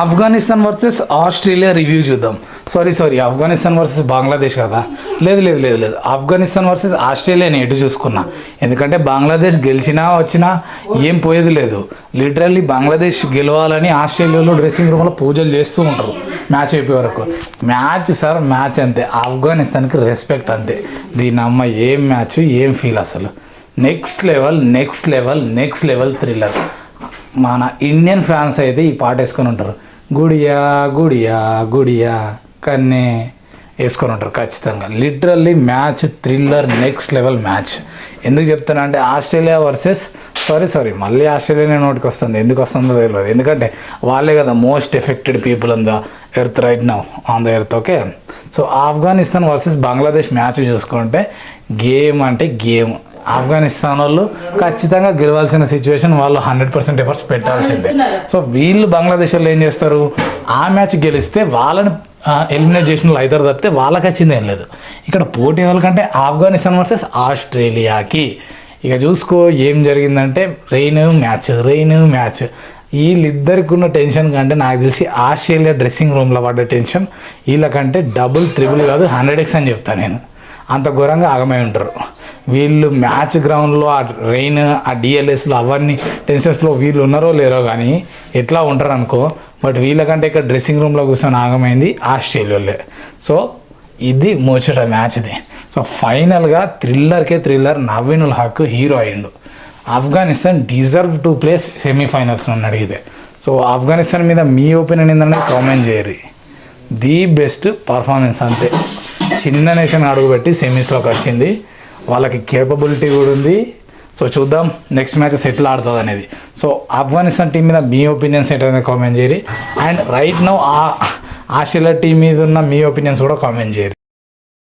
Afghanistan versus Australia review చూద్దాం. Sorry Afghanistan versus Bangladesh కదా. లేదు ఆఫ్ఘనిస్తాన్ వర్సెస్ ఆస్ట్రేలియాని ఎటు చూసుకున్నా. ఎందుకంటే బంగ్లాదేశ్ గెలిచినా వచ్చినా ఏం పోయేది లేదు. లిటరల్లీ బంగ్లాదేశ్ గెలవాలని ఆస్ట్రేలియాలో డ్రెస్సింగ్ రూమ్లో పూజలు చేస్తూ ఉంటారు మ్యాచ్ అయిపోయే వరకు. మ్యాచ్ అంతే. ఆఫ్ఘనిస్తాన్కి రెస్పెక్ట్ అంతే. దీని అమ్మ ఏం మ్యాచ్, ఏం ఫీల్ అసలు. Next level thriller. మన ఇండియన్ ఫ్యాన్స్ అయితే ఈ పాట వేసుకొని ఉంటారు. గుడియా గుడియా గుడియా కన్నే వేసుకొని ఉంటారు ఖచ్చితంగా. Literally match thriller, next level match. ఎందుకు చెప్తాను అంటే ఆస్ట్రేలియా వర్సెస్ మళ్ళీ ఆస్ట్రేలియా నోటికి వస్తుంది. ఎందుకు వస్తుందో తెలియదు. ఎందుకంటే వాళ్ళే కదా most affected people on the earth right now on the earth. Okay, so Afghanistan versus Bangladesh match చూసుకుంటే గేమ్ అంటే గేమ్. ఆఫ్ఘనిస్తాన్ వాళ్ళు ఖచ్చితంగా గెలవాల్సిన సిచ్యువేషన్, వాళ్ళు 100% ఎఫర్ట్స్ పెట్టాల్సిందే. సో వీళ్ళు బంగ్లాదేశ్ వాళ్ళు ఏం చేస్తారు, ఆ మ్యాచ్ గెలిస్తే వాళ్ళని ఎలిమినేట్ చేసిన వాళ్ళు అవుతారు తప్పితే వాళ్ళకి వచ్చింది ఏం లేదు. ఇక్కడ పోటీ ఎవరికంటే ఆఫ్ఘనిస్తాన్ వర్సెస్ ఆస్ట్రేలియాకి. ఇక చూసుకో ఏం జరిగిందంటే రెయిన్ మ్యాచ్. వీళ్ళిద్దరికి ఉన్న టెన్షన్ కంటే నాకు తెలిసి ఆస్ట్రేలియా డ్రెస్సింగ్ రూమ్లో పడ్డ టెన్షన్ వీళ్ళకంటే డబుల్ త్రిబుల్ కాదు 100x అని చెప్తాను నేను. అంత ఘోరంగా ఆగమై ఉంటారు వీళ్ళు. మ్యాచ్ గ్రౌండ్లో ఆ రెయిన్, ఆ డిఎల్ఎస్లో అవన్నీ టెన్షన్స్లో వీళ్ళు ఉన్నారో లేరో కానీ ఎట్లా ఉంటారు అనుకో. బట్ వీళ్ళకంటే ఇక్కడ డ్రెస్సింగ్ రూమ్లో కూర్చొని ఆగమైంది ఆస్ట్రేలియాలే. సో ఇది ముచ్చట మ్యాచ్ది. సో ఫైనల్గా థ్రిల్లర్ నవీన్ ఉల్ హక్ హీరో అయ్యిండు. Afghanistan deserve to place semifinals నన్ను అడిగితే. సో ఆఫ్ఘనిస్తాన్ మీద మీ ఒపీనియన్ ఏంటంటే కామెంట్ చేయరు. ది బెస్ట్ పర్ఫార్మెన్స్ అంతే. చిన్న నేషన్ అడుగుపెట్టి సెమీస్లోకి వచ్చింది. వాళ్ళకి కేపబిలిటీ కూడా ఉంది. సో చూద్దాం నెక్స్ట్ మ్యాచ్ ఎట్లా ఆడుతుంది అనేది. సో ఆఫ్ఘనిస్తాన్ టీం మీద మీ ఒపీనియన్స్ ఏంటనేది కామెంట్ చేయరు. And right now Australia team మీద ఉన్న మీ ఒపీనియన్స్ కూడా కామెంట్ చేయరు.